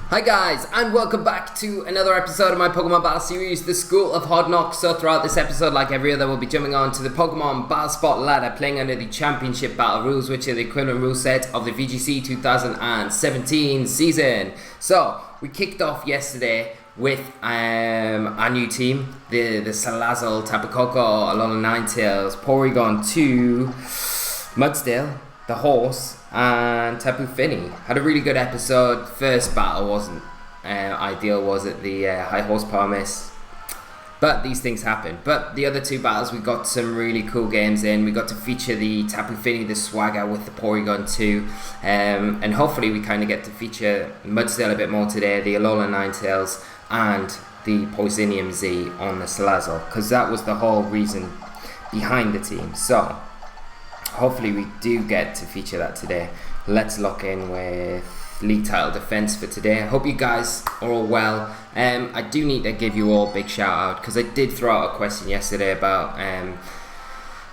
Hi guys, and welcome back to another episode of my Pokemon Battle series, the School of Hard Knocks. So throughout this episode, like every other, we'll be jumping on to the Pokemon Battle Spot ladder, playing under the Championship Battle rules, which are the equivalent rule set of the VGC 2017 season. So, we kicked off yesterday with our new team, the Sazzle, Tapu Koko, Alola Ninetales, Porygon 2, Mudsdale, the horse, and Tapu Fini. Had a really good episode. First battle wasn't ideal, was it? The high horsepower miss. But these things happen. But the other two battles, we got some really cool games in. We got to feature the Tapu Fini, the Swagger with the Porygon 2. And hopefully we kind of get to feature Mudsdale a bit more today, the Alola Ninetales, and the Poisonium Z on the Sazzle, because that was the whole reason behind the team. So hopefully we do get to feature that today. Let's lock in with League Title Defense for today. I hope you guys are all well. I do need to give you all a big shout out, because I did throw out a question yesterday about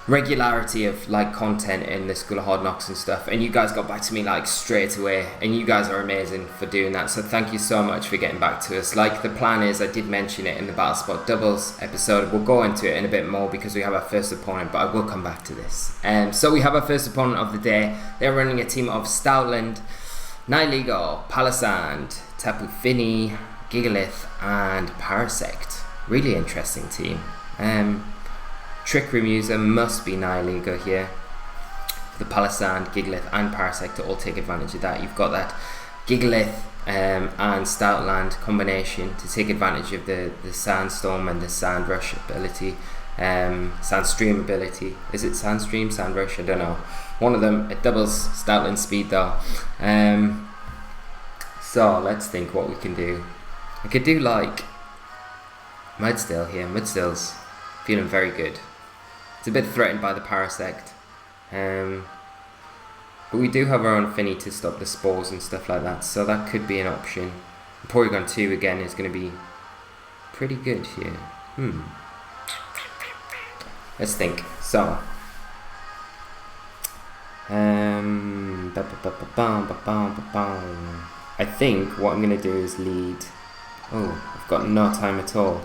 regularity of like content in the School of Hard Knocks and stuff, and you guys got back to me like straight away, and you guys are amazing for doing that, so thank you so much for getting back to us. Like the plan is, I did mention it in the Battle Spot Doubles episode, we'll go into it in a bit more because we have our first opponent, but I will come back to this. So we have our first opponent of the day. They're running a team of Stoutland, Nihilego, Palisand, Tapu Fini, Gigalith, and Parasect. Really interesting team. Trick Room user must be Nihilego here. The Palisand, Gigalith, and Parasect to all take advantage of that. You've got that Gigalith and Stoutland combination to take advantage of the Sandstorm and the Sand Rush ability. Sandstream ability. Is it Sandstream? Sand Rush? I don't know. One of them. It doubles Stoutland's speed though. So let's think what we can do. I could do like Mudsdale here. Mudsdale's feeling very good. It's a bit threatened by the Parasect. But we do have our own Fini to stop the spores and stuff like that, so that could be an option. Porygon 2 again is going to be pretty good here. Let's think. So, I think what I'm going to do is lead. Oh, I've got no time at all.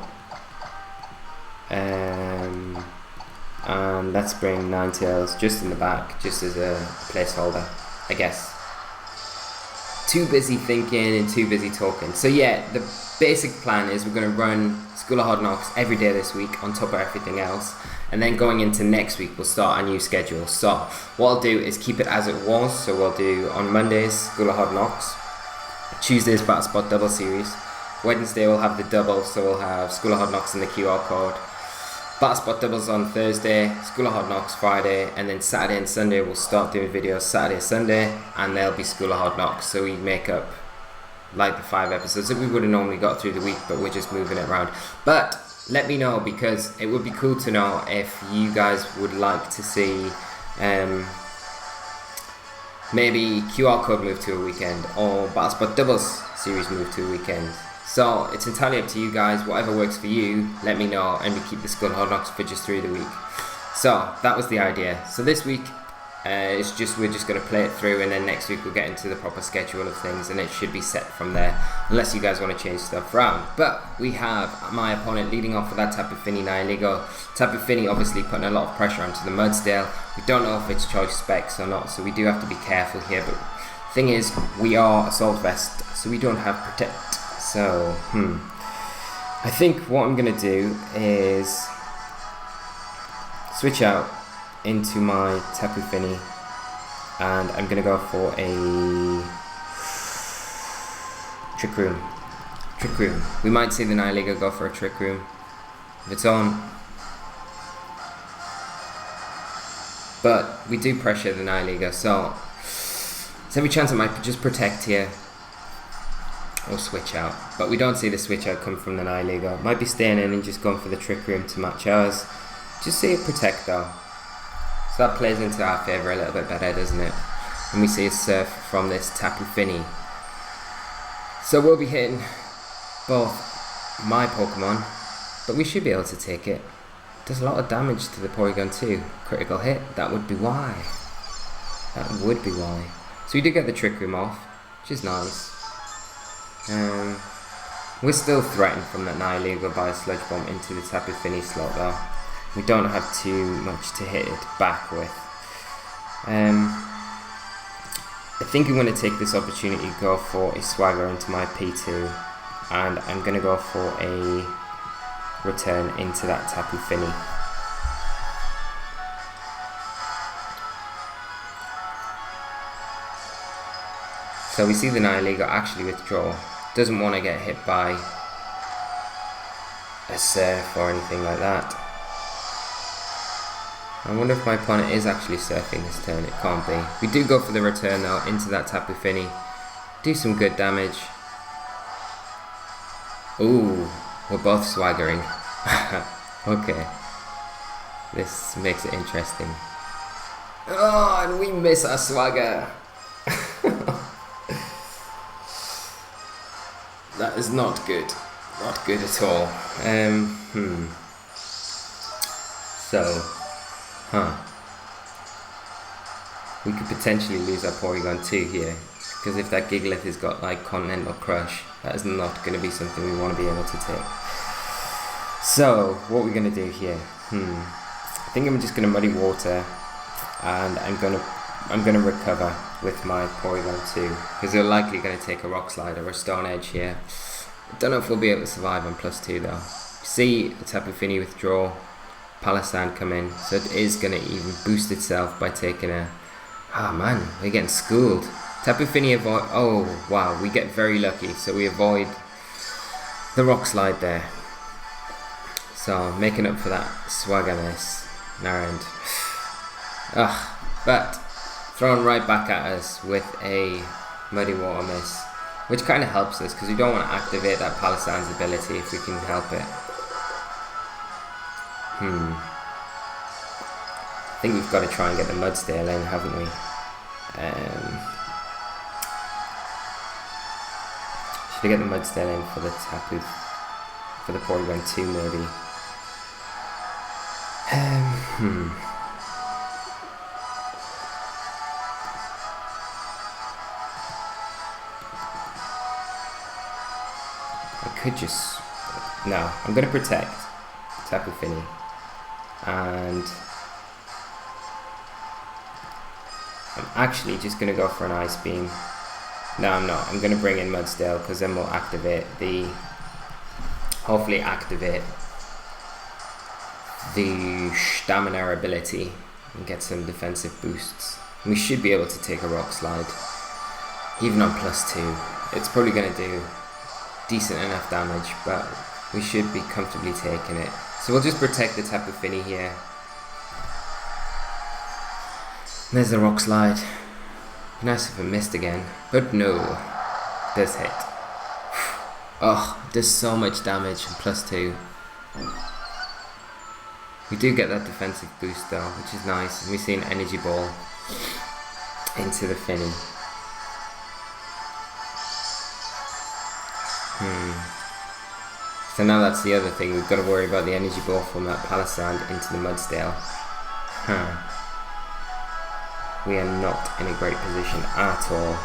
And let's bring Ninetales just in the back, just as a placeholder, I guess. Too busy thinking and too busy talking. So yeah, the basic plan is we're going to run School of Hard Knocks every day this week on top of everything else, and then going into next week we'll start a new schedule. So what I'll do is keep it as it was. So we'll do on Mondays School of Hard Knocks, Tuesdays Battle Spot Double Series, Wednesday we'll have the double, so we'll have School of Hard Knocks and the QR code. Battle Spot Doubles on Thursday, School of Hard Knocks Friday, and then Saturday and Sunday we'll start doing videos Saturday, Sunday, and there'll be School of Hard Knocks. So we make up like the 5 episodes that we would have normally got through the week, but we're just moving it around. But let me know, because it would be cool to know if you guys would like to see maybe QR code move to a weekend, or Battle Spot Doubles series move to a weekend. So it's entirely up to you guys. Whatever works for you, let me know, and we keep the School of Hard Knocks for just through the week. So that was the idea. So this week we're just going to play it through, and then next week we'll get into the proper schedule of things, and it should be set from there, unless you guys want to change stuff around. But we have my opponent leading off with that Tapu Fini Nihilego. Tapu Fini obviously putting a lot of pressure onto the Mudsdale. We don't know if it's choice specs or not, so we do have to be careful here. But thing is, we are Assault Vest, so we don't have Protect. So, I think what I'm going to do is switch out into my Tapu Fini, and I'm going to go for a Trick Room. Trick Room. We might see the Nihilego go for a Trick Room if it's on. But we do pressure the Nihilego, so there's every chance it might just Protect here. Or switch out, but we don't see the switch out come from the Nihilego. Might be staying in and just going for the Trick Room to match ours. Just see it Protect though, so that plays into our favour a little bit better, doesn't it? And we see a Surf from this Tapu Fini. So we'll be hitting both my Pokemon, but we should be able to take it. Does a lot of damage to the Porygon too. Critical hit, that would be why. That would be why. So we did get the Trick Room off, which is nice. We're still threatened from that Nihilego by a Sludge Bomb into the Tapu Fini slot though. We don't have too much to hit it back with. I think I'm going to take this opportunity to go for a Swagger into my P2, and I'm going to go for a return into that Tapu Fini. So we see the Nihilego actually withdraw. Doesn't want to get hit by a Surf or anything like that. I wonder if my opponent is actually surfing this turn. It can't be. We do go for the return though into that Tapu Fini. Do some good damage. Ooh, we're both swaggering. Okay. This makes it interesting. Oh, and we miss our swagger. That is not good. Not good at all. So, we could potentially lose our Porygon 2 here, because if that Gigalith has got like Continental Crush, that is not going to be something we want to be able to take. So, what we're going to do here? I think I'm just going to Muddy Water, and I'm going to recover with my Porygon 2, because they're likely going to take a Rock Slide or a Stone Edge here. I don't know if we'll be able to survive on +2 though. See the Tapu Fini withdraw, Palisand come in, so it is going to even boost itself by taking a... Ah man, we're getting schooled. Tapu Fini avoid... Oh wow, we get very lucky, so we avoid the Rock Slide there. So making up for that Swagger miss. And but thrown right back at us with a Muddy Water miss, which kind of helps us because we don't want to activate that Palisand's ability if we can help it. I think we've got to try and get the Mudsdale in, haven't we? Should I get the Mudsdale in for the Tapu, for the Porygon 2 maybe? I could just... No, I'm going to protect Tapu Fini. And I'm actually just going to go for an Ice Beam. No, I'm not. I'm going to bring in Mudsdale because then we'll activate the... Hopefully activate the Stamina ability and get some defensive boosts. We should be able to take a Rock Slide. Even on +2. It's probably going to do decent enough damage, but we should be comfortably taking it. So we'll just protect the Tapu Fini here. There's the Rock Slide. Nice if it missed again, but no, does hit. Oh, does so much damage and +2. We do get that defensive boost though, which is nice. And we see an Energy Ball into the Fini. So now that's the other thing, we've got to worry about the Energy Ball from that Palisand into the Mudsdale. We are not in a great position at all.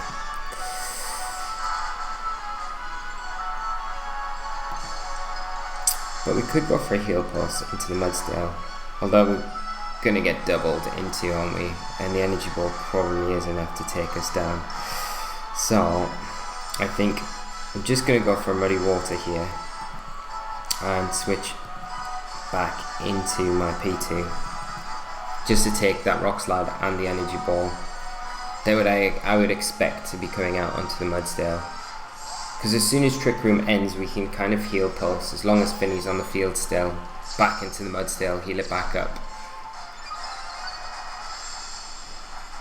But we could go for a Heal Pulse into the Mudsdale, although we're going to get doubled into, aren't we? And the Energy Ball probably is enough to take us down. So I think I'm just going to go for a Muddy Water here and switch back into my P2 just to take that Rock Slide and the Energy Ball. I would expect to be coming out onto the Mudsdale, because as soon as Trick Room ends we can kind of Heal Pulse, as long as Fini's on the field still, back into the Mudsdale, heal it back up,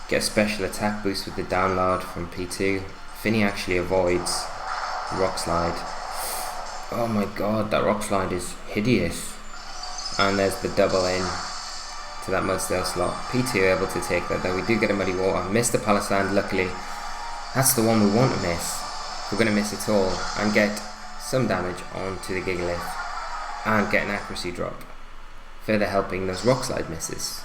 get a special attack boost with the Download from P2. Fini actually avoids the Rock Slide. Oh my god, that Rock Slide is hideous. And there's the double in to that Mudsdale slot. P2 able to take that though. We do get a Muddy Water. Miss the Palisand, luckily. That's the one we want to miss. we're going to miss it all and get some damage onto the Gigalith and get an accuracy drop, further helping those rock slide misses.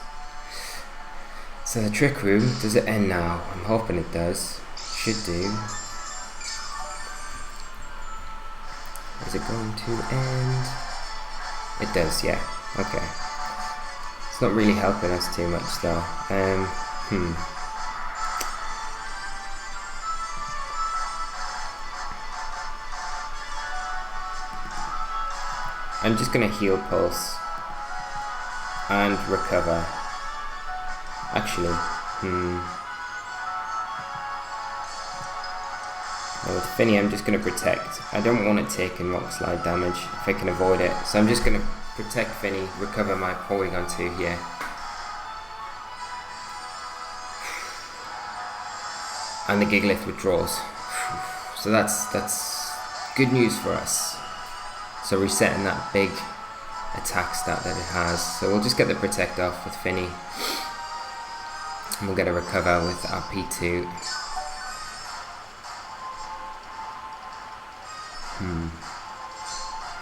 So the Trick Room, does it end now? I'm hoping it does. Should do. Is it going to end? It does, yeah. Okay. It's not really helping us too much though. I'm just going to heal pulse and recover. Actually, now with Finny I'm just going to protect. I don't want it taking rock slide damage if I can avoid it. So I'm just going to protect Finny, recover my Porygon 2 here. And the Gigalith withdraws. So that's good news for us. So resetting that big attack stat that it has. So we'll just get the protect off with Finny. And we'll get a recover with our P2.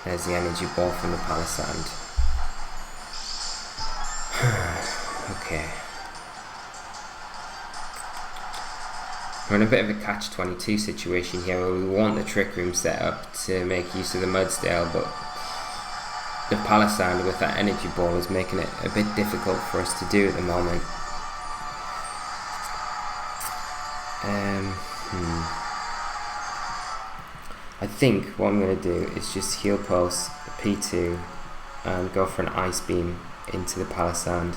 There's the energy ball from the Palisand. Okay. We're in a bit of a catch-22 situation here where we want the Trick Room set up to make use of the Mudsdale, but the Palisand with that energy ball is making it a bit difficult for us to do at the moment. I think what I'm going to do is just heal pulse P2 and go for an Ice Beam into the Palisand,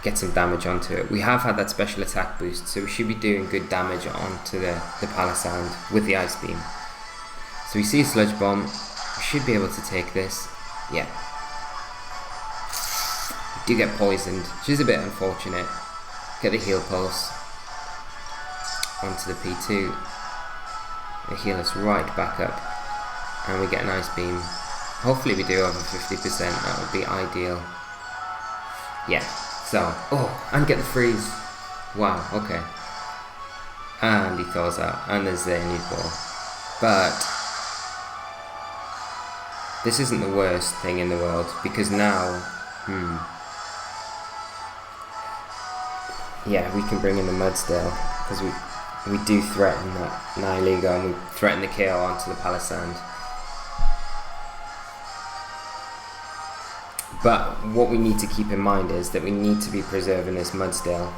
get some damage onto it. We have had that special attack boost, so we should be doing good damage onto the Palisand with the Ice Beam. So we see a Sludge Bomb, we should be able to take this. Yeah. We do get poisoned, which is a bit unfortunate. Get the heal pulse onto the P2. They heal us right back up, and we get an Ice Beam. Hopefully we do over 50%, that would be ideal. Yeah, so, and get the freeze. Wow, okay. And he thaws out, and there's the energy ball. But this isn't the worst thing in the world, because now, yeah, we can bring in the Mudsdale, because we do threaten that Nihilego, and we threaten the KO onto the Palisand. But what we need to keep in mind is that we need to be preserving this Mudsdale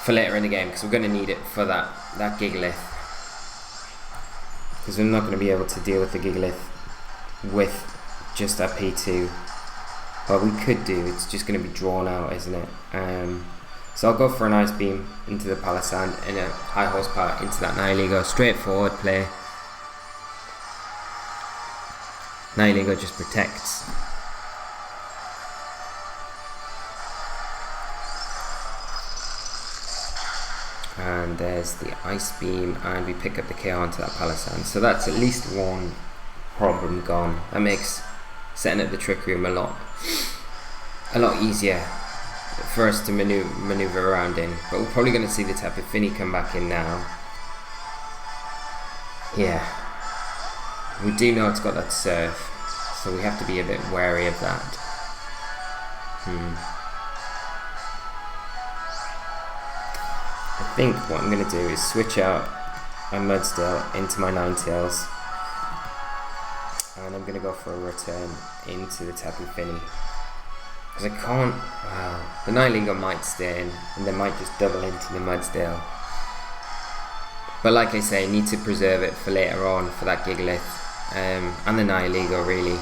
for later in the game, because we're going to need it for that Gigalith. Because we're not going to be able to deal with the Gigalith with just our P2. But we could do, it's just going to be drawn out, isn't it? So I'll go for an Ice Beam into the Palisand and a high horsepower into that Nihilego. Straightforward play. Nihilego just protects. And there's the Ice Beam, and we pick up the KO onto that Palisand. So that's at least one problem gone. That makes setting up the Trick Room a lot easier for us to maneuver around in. But we're probably going to see the Tapu Fini come back in now. Yeah. We do know it's got that Surf, so we have to be a bit wary of that. I think what I'm going to do is switch out my Mudsdale into my Ninetales, and I'm going to go for a return into the Tapu Fini. Because I can't, the Nihilego might stay in, and they might just double into the Mudsdale. But like I say, I need to preserve it for later on, for that Gigalith, and the Nihilego really.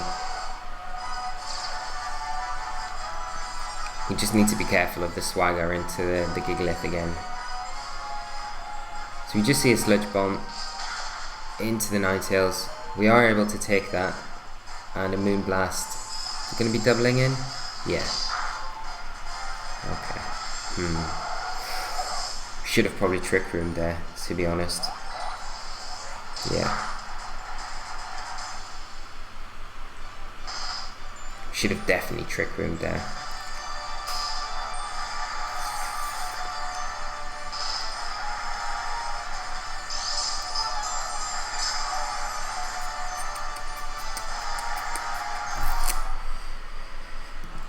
You just need to be careful of the Swagger into the Gigalith again. So we just see a Sludge Bomb into the Ninetales. We are able to take that, and a Moonblast. Is it going to be doubling in? Yeah. Okay. Should have probably Trick Roomed there, to be honest. Yeah. Should have definitely Trick Roomed there.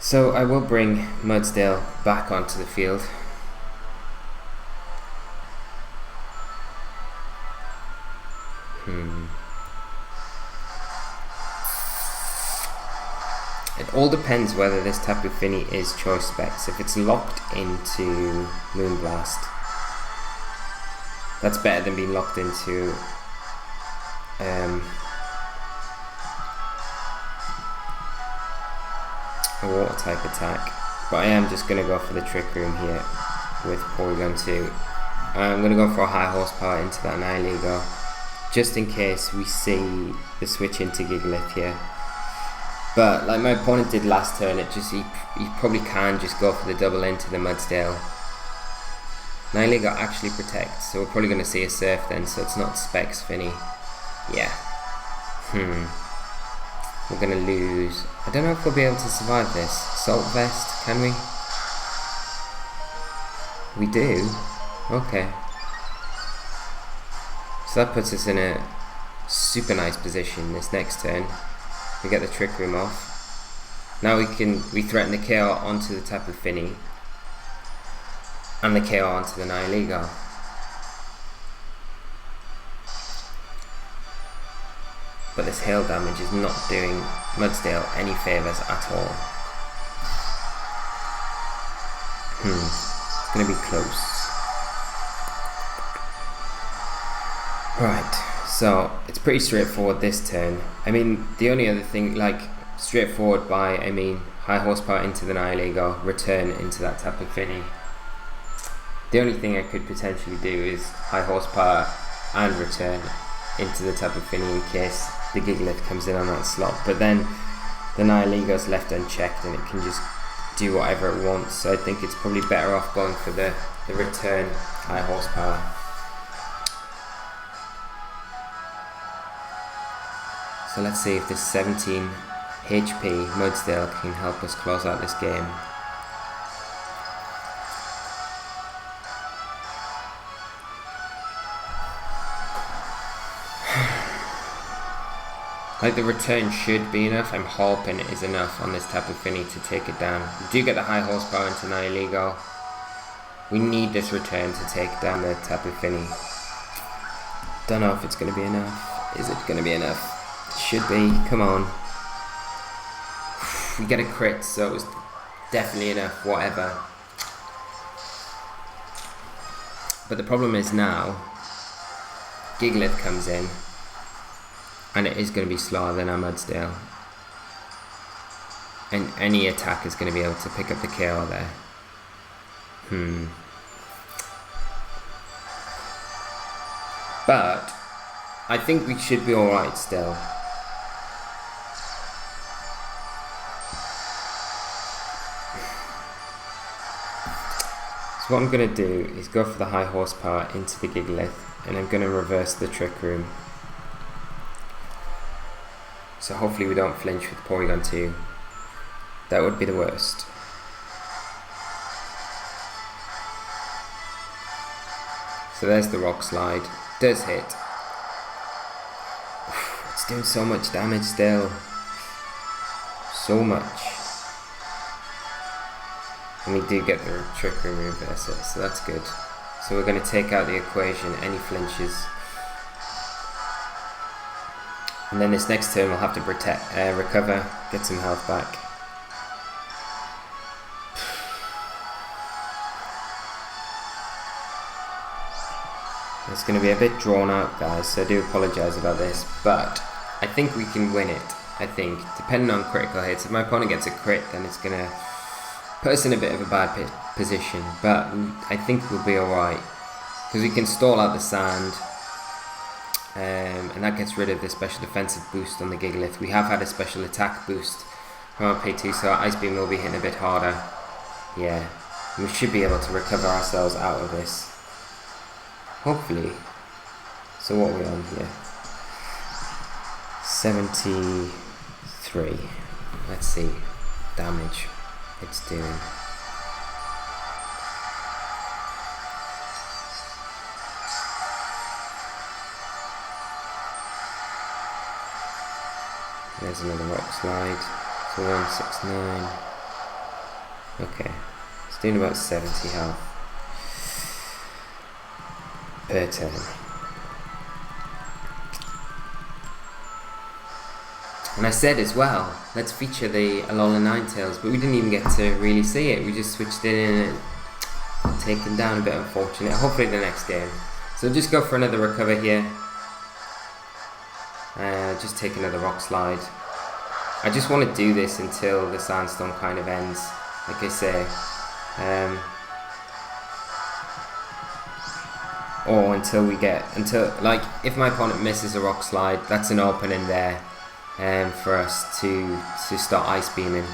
So I will bring Mudsdale back onto the field. It all depends whether this Tapu Fini is choice specs. If it's locked into Moonblast, that's better than being locked into a water type attack. But I am just going to go for the Trick Room here with Porygon 2. I'm going to go for a high horsepower into that Nihilego, just in case we see the switch into Gigalith here. But like my opponent did last turn, he probably can just go for the double into the Mudsdale. Nihilego actually protects, so we're probably going to see a Surf then, so it's not Specs Fini. Yeah. We're going to lose. I don't know if we'll be able to survive this. Salt Vest, can we? We do? Okay. So that puts us in a super nice position this next turn. We get the Trick Room off. Now we threaten the KO onto the Tapu Fini and the KO onto the Nihilego. But this hail damage is not doing Mudsdale any favours at all. It's going to be close. Right. So it's pretty straightforward this turn. I mean, the only other thing, like straightforward by, I mean, high horsepower into the Nihilego, return into that Tapu Fini. The only thing I could potentially do is high horsepower and return into the Tapu Fini in case the Gigalith comes in on that slot. But then the Nihilego's left unchecked and it can just do whatever it wants. So I think it's probably better off going for the return high horsepower. So let's see if this 17 HP Mudsdale can help us close out this game. Like the return should be enough. I'm hoping it is enough on this Tapu Fini to take it down. We do get the high horsepower into Nihilego. We need this return to take down the Tapu Fini. Don't know if it's going to be enough. Is it going to be enough? Should be, come on. We get a crit, so it was definitely enough, whatever. But the problem is now, Gigalith comes in, and it is going to be slower than our Mudsdale. And any attack is going to be able to pick up the KO there. But I think we should be alright still. So what I'm going to do is go for the high horsepower into the Gigalith, and I'm going to reverse the Trick Room. So hopefully we don't flinch with Porygon 2. That would be the worst. So there's the Rock Slide. Does hit. It's doing so much damage still. So much. And we do get the Trick Room reverse it, so that's good. So we're going to take out the equation, any flinches. And then this next turn we'll have to recover, get some health back. It's going to be a bit drawn out, guys, so I do apologise about this, but I think we can win it. I think, depending on critical hits. If my opponent gets a crit, then it's going to put us in a bit of a bad position, but I think we'll be alright, because we can stall out the sand, and that gets rid of the special defensive boost on the Gigalith. We have had a special attack boost from RP2, so our Ice Beam will be hitting a bit harder. Yeah, we should be able to recover ourselves out of this. Hopefully. So what are we on here? 73. Let's see. Damage it's doing. There's another Rock Slide. So 169. Okay, it's doing about 70 health per turn. And I said as well, let's feature the Alola Ninetales, but we didn't even get to really see it. We just switched it in and taken down a bit unfortunate. Hopefully the next game. So just go for another recover here. Just take another rock slide. I just want to do this until the sandstorm kind of ends, like I say. Or until like if my opponent misses a rock slide, that's an opening there for us to start ice beaming.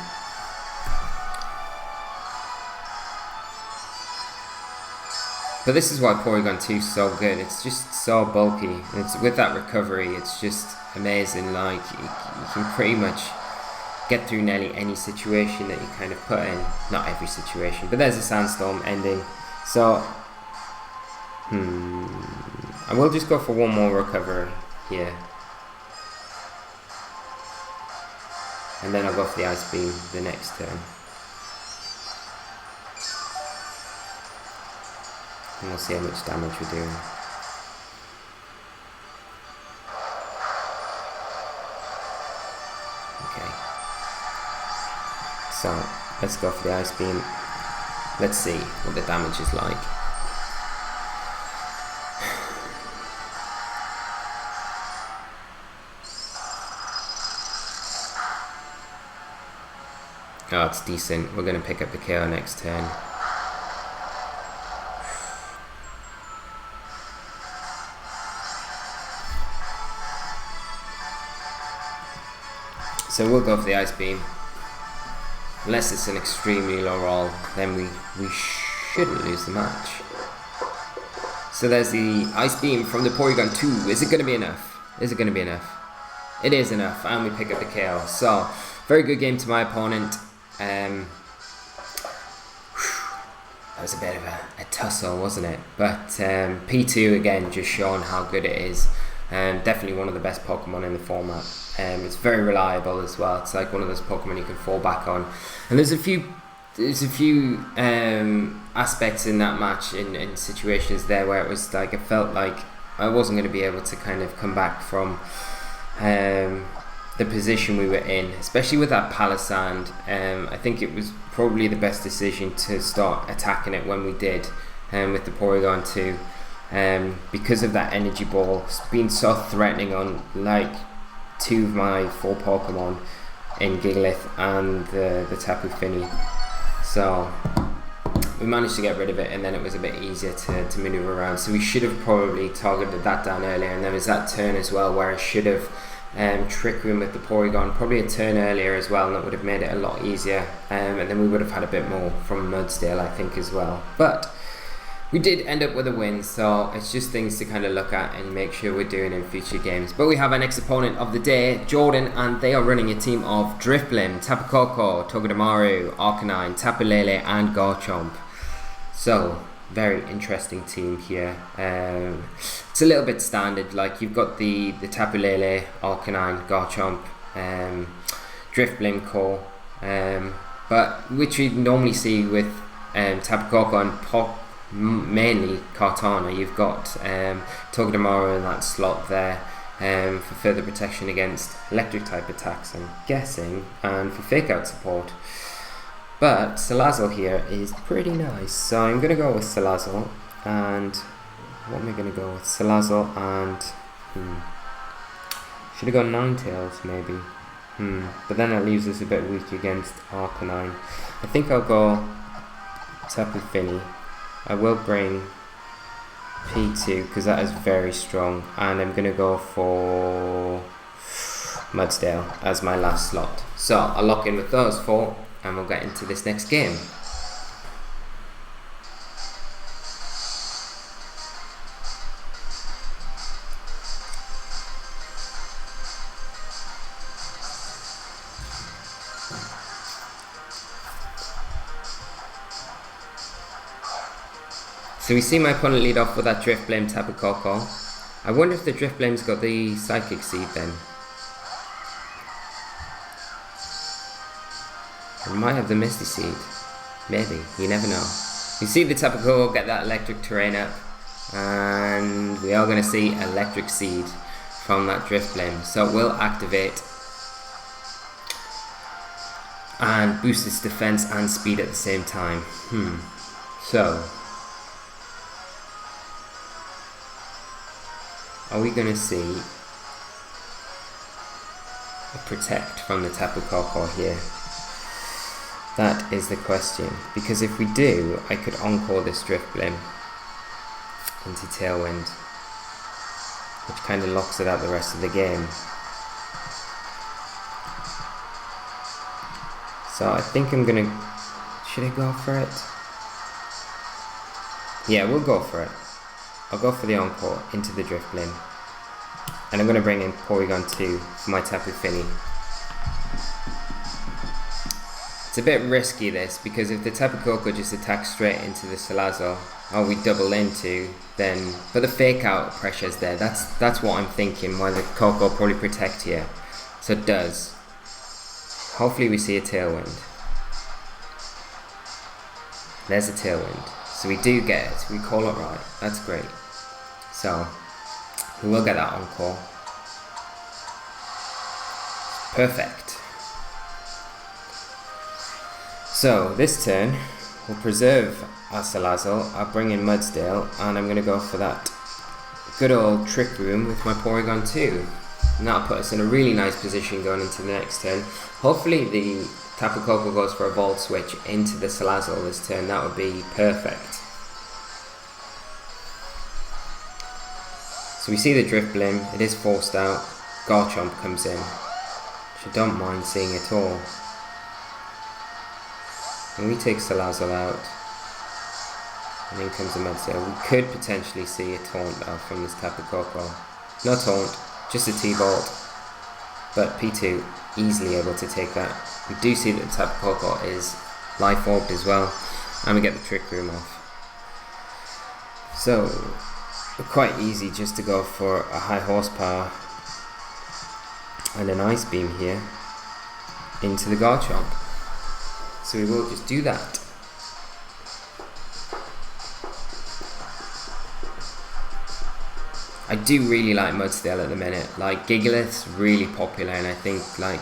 But this is why Porygon 2 is so good. It's just so bulky. It's with that recovery, it's just amazing. Like you can pretty much get through nearly any situation that you kind of put in. Not every situation, but there's a sandstorm ending. So I will just go for one more recover here. And then I'll go for the Ice Beam the next turn. And we'll see how much damage we're doing. Okay. So, let's go for the Ice Beam. Let's see what the damage is like. Oh, it's decent. We're going to pick up the KO next turn. So we'll go for the Ice Beam. Unless it's an extremely low roll, then we shouldn't lose the match. So there's the Ice Beam from the Porygon 2. Is it going to be enough? Is it going to be enough? It is enough, and we pick up the KO. So, very good game to my opponent. That was a bit of a tussle, wasn't it? But P2 again, just showing how good it is. Definitely one of the best Pokemon in the format. It's very reliable as well. It's like one of those Pokemon you can fall back on. And there's a few aspects in that match, in situations there where it was like, it felt like I wasn't going to be able to kind of come back from the position we were in, especially with that Palisand. I think it was probably the best decision to start attacking it when we did, with the Porygon 2, because of that energy ball being so threatening on like 2 of my 4 Pokemon in Gigalith and the Tapu Fini. So we managed to get rid of it, and then it was a bit easier to maneuver around. So we should have probably targeted that down earlier, and there was that turn as well where I should have tricked him with the Porygon probably a turn earlier as well, and that would have made it a lot easier, and then we would have had a bit more from Mudsdale, I think, as well. But we did end up with a win, so it's just things to kind of look at and make sure we're doing in future games. But we have our next opponent of the day, Jordan, and they are running a team of Drifblim, Tapu Koko, Togedemaru, Arcanine, Tapu Lele, and Garchomp. So, very interesting team here. It's a little bit standard, like you've got the Tapu Lele, Arcanine, Garchomp, Drifblim core, but which we normally see with Tapu Koko and mainly Kartana. You've got Togedemaru in that slot there for further protection against electric type attacks, I'm guessing, and for fake out support. But Sazzle here is pretty nice, so I'm going to go with Sazzle. And what am I going to go with? Sazzle and should have gone Ninetales maybe, but then that leaves us a bit weak against Arcanine. I think I'll go Tapu Fini. I will bring P2 because that is very strong, and I'm going to go for Mudsdale as my last slot. So I'll lock in with those 4, and we'll get into this next game. So we see my opponent lead off with that Drifblim Tapu Koko. I wonder if the Drifblim's got the Psychic Seed then. It might have the Misty Seed. Maybe, you never know. You see the Tapu Koko get that electric terrain up, and we are going to see electric seed from that Drifblim, so it will activate and boost its defense and speed at the same time. So are we going to see a protect from the Tapu Koko here? That is the question, because if we do, I could encore this Drifblim into Tailwind, which kind of locks it out the rest of the game. So I think I'm gonna, should I go for it? Yeah, we'll go for it. I'll go for the encore into the Drifblim, and I'm gonna bring in Porygon 2 for my Tapu Fini. It's a bit risky this, because if the Tapu Koko just attacks straight into the Sazzle, or we double into, then, but the fake out pressure's there. That's what I'm thinking, why the Koko will probably protect here. So it does. Hopefully we see a Tailwind. There's a Tailwind. So we do get it. We call it right. That's great. So we will get that encore. Perfect. So this turn we'll preserve our Sazzle. I'll bring in Mudsdale, and I'm going to go for that good old Trick Room with my Porygon 2. And that'll put us in a really nice position going into the next turn. Hopefully the Tapu Koko goes for a Volt Switch into the Sazzle this turn. That would be perfect. So we see the Drifblim. It is forced out. Garchomp comes in, which I don't mind seeing at all. And we take Sazzle out. And in comes a Mudsdale. We could potentially see a Taunt though from this Tapu Koko. No Taunt. Just a T-Bolt, but P2 easily able to take that. We do see that the Tapu Koko is Life Orbed as well, and we get the Trick Room off. So, quite easy just to go for a high horsepower and an Ice Beam here into the Garchomp. So we will just do that. I do really like Mudsdale at the minute. Like, Gigalith's really popular, and I think, like,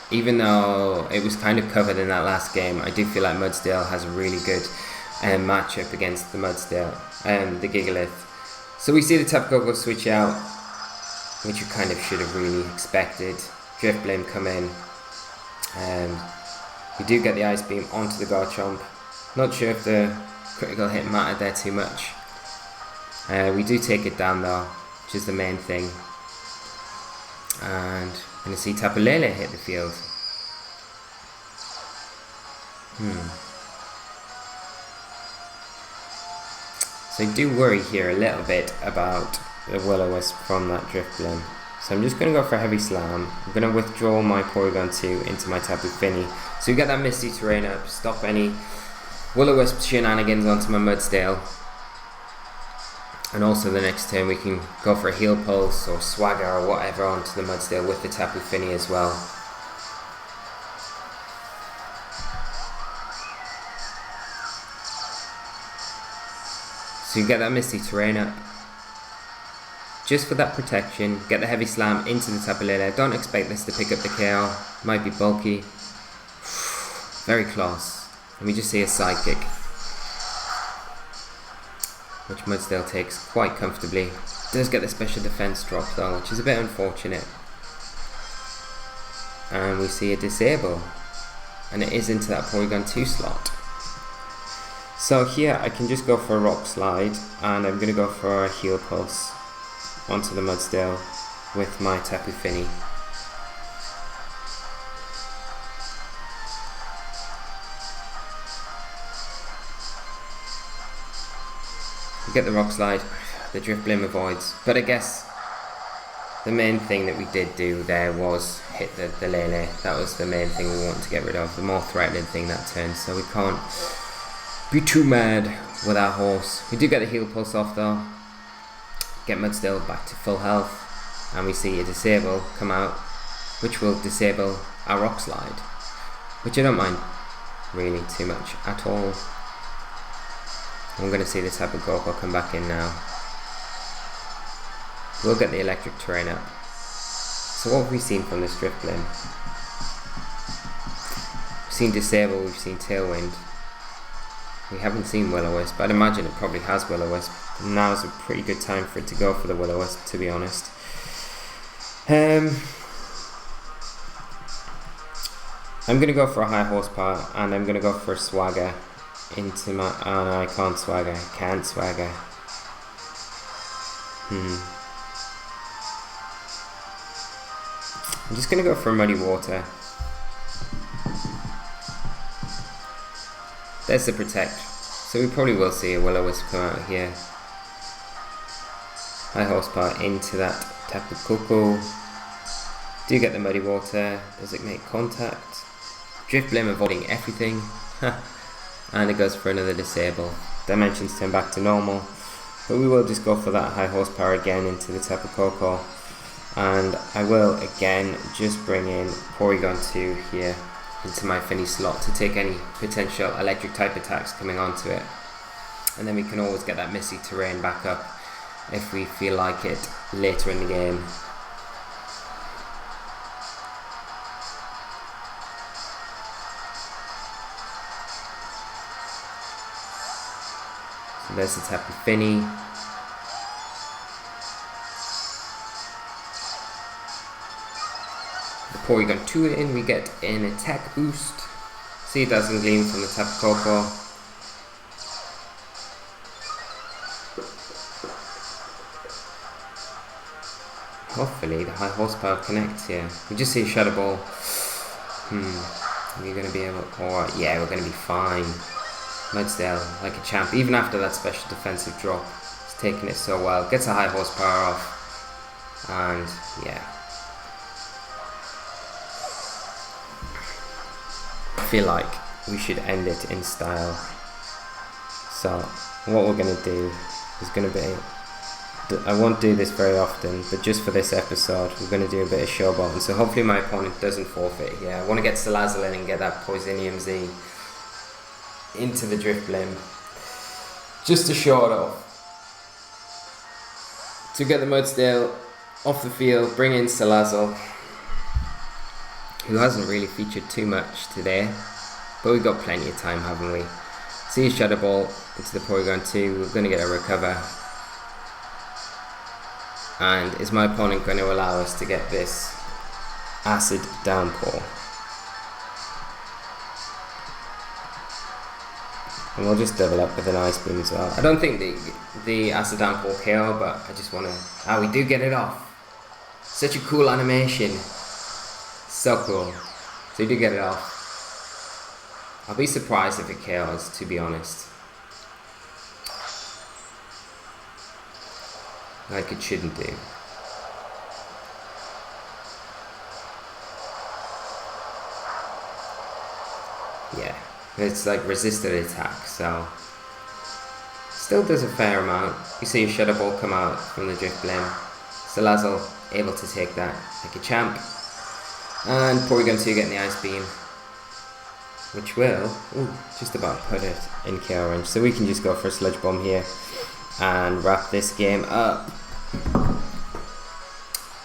even though it was kind of covered in that last game, I do feel like Mudsdale has a really good matchup against the Mudsdale, the Gigalith. So we see the Tapu Koko switch out, which you kind of should have really expected. Drifblim come in, and we do get the Ice Beam onto the Garchomp. Not sure if the critical hit mattered there too much. We do take it down though, which is the main thing. And we're going to see Tapu Lele hit the field. So I do worry here a little bit about the Will-O-Wisp from that Drifblim. So I'm just going to go for a Heavy Slam. I'm going to withdraw my Porygon 2 into my Tapu Fini. So we get that Misty Terrain up, stop any Will-O-Wisp shenanigans onto my Mudsdale. And also the next turn we can go for a Heal Pulse or Swagger or whatever onto the Mudsdale with the Tapu Fini as well. So you get that Misty Terrain up just for that protection. Get the Heavy Slam into the Tapu Lele. Don't expect this to pick up the KO. Might be bulky. Very close. And we just see a Sidekick, which Mudsdale takes quite comfortably. Does get the special defense drop though, which is a bit unfortunate. And we see a Disable, and it is into that Porygon 2 slot. So here I can just go for a Rock Slide, and I'm going to go for a Heal Pulse onto the Mudsdale with my Tapu Fini. Get the Rock Slide, the Drifblim avoids, but I guess the main thing that we did do there was hit the Lele. That was the main thing we wanted to get rid of, the more threatening thing that turn, so we can't be too mad with our horse. We do get the Heal Pulse off though, get Mudsdale back to full health, and we see a Disable come out, which will disable our Rock Slide, which I don't mind. really too much at all. I'm going to see the Tapu Koko come back in now. We'll get the electric terrain up. So what have we seen from this Drifblim? We've seen Disable, we've seen Tailwind. We haven't seen Will-O-Wisp. I'd imagine it probably has Will-O-Wisp. Now's a pretty good time for it to go for the Will-O-Wisp, to be honest. I'm going to go for a high horsepower, and I'm going to go for a Swagger into my... Oh no, I can't Swagger. I can't Swagger. I'm just going to go for a Muddy Water. There's the Protect. So we probably will see a Will-O-Wisp come out here. High horsepower into that Tapu Koko. Do get the Muddy Water. Does it make contact? Drifblim avoiding everything. And it goes for another Disable. Dimensions turn back to normal. But we will just go for that high horsepower again into the Tapu Koko. And I will again just bring in Porygon 2 here into my Finny slot to take any potential electric type attacks coming onto it. And then we can always get that Misty Terrain back up if we feel like it later in the game. So there's the Tapu Fini. The Porygon 2 in, we get an attack boost. See, it doesn't gleam from the Tapu Koko. Hopefully the high horsepower connects here. We just see Shadow Ball. We're going to be able... Or, yeah, we're going to be fine. Mudsdale, like a champ. Even after that special defensive drop, he's taking it so well. Gets a high horsepower off. And, yeah. I feel like we should end it in style. So, what we're going to do is going to be... I won't do this very often, but just for this episode, we're going to do a bit of showboating. So hopefully my opponent doesn't forfeit here. I want to get Sazzle in and get that Poisonium Z into the Drifblim, just to show it off. To get the Mudsdale off the field, bring in Sazzle, who hasn't really featured too much today, but we've got plenty of time, haven't we? See a Shadow Ball into the Porygon 2, we're going to get a recover. And is my opponent going to allow us to get this Acid Downpour? And we'll just double up with an Ice Beam as well. I don't think the Acid Downpour KO, but I just want to... Ah, we do get it off. Such a cool animation. So cool. So we do get it off. I'll be surprised if it KOs, to be honest. Like it shouldn't do. Yeah, it's like resisted attack, so still does a fair amount. You see a Shadow Ball come out from the Drifblim. Sazzle able to take that like a champ. And Porygon 2 getting the Ice Beam, which will just about put it in KO range. So we can just go for a Sludge Bomb here and wrap this game up.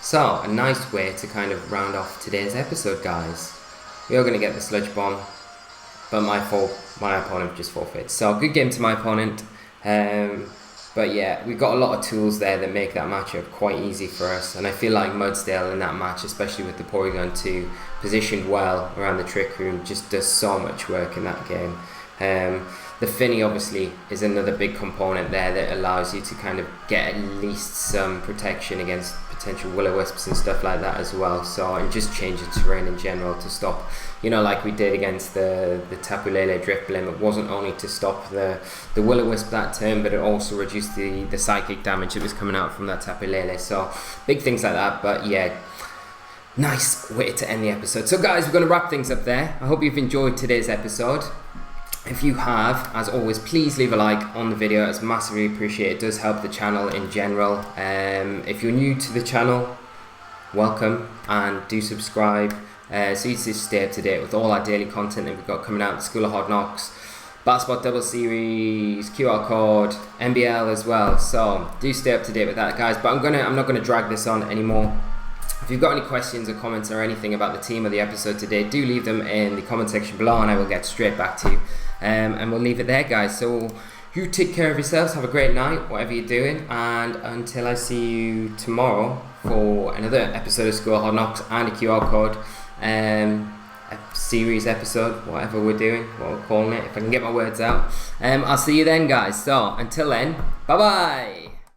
So, a nice way to kind of round off today's episode, guys. We are going to get the Sludge Bomb, but my opponent just forfeits. So, good game to my opponent. But yeah, we've got a lot of tools there that make that matchup quite easy for us. And I feel like Mudsdale in that match, especially with the Porygon 2 positioned well around the Trick Room, just does so much work in that game. The Finny obviously is another big component there that allows you to kind of get at least some protection against potential Will-O-Wisps and stuff like that as well. So, and just change the terrain in general to stop, you know, like we did against the Tapu Lele Drifblim. It wasn't only to stop the Will-O-Wisp that turn, but it also reduced the psychic damage that was coming out from that Tapu Lele. So, big things like that, but yeah. Nice way to end the episode. So guys, we're going to wrap things up there. I hope you've enjoyed today's episode. If you have, as always, please leave a like on the video. It's massively appreciated. It does help the channel in general. If you're new to the channel, welcome, and do subscribe so you just stay up to date with all our daily content that we've got coming out. The School of Hard Knocks, Basketball Double Series, QR Code, NBL as well. So do stay up to date with that, guys. But I'm not gonna drag this on anymore. If you've got any questions or comments or anything about the team or the episode today, do leave them in the comment section below, and I will get straight back to you. And we'll leave it there, guys. So you take care of yourselves. Have a great night, whatever you're doing, and until I see you tomorrow for another episode of School of Hard Knocks and a QR Code. A series episode, whatever we're doing, what we're calling it, if I can get my words out. I'll see you then, guys. So until then, bye bye.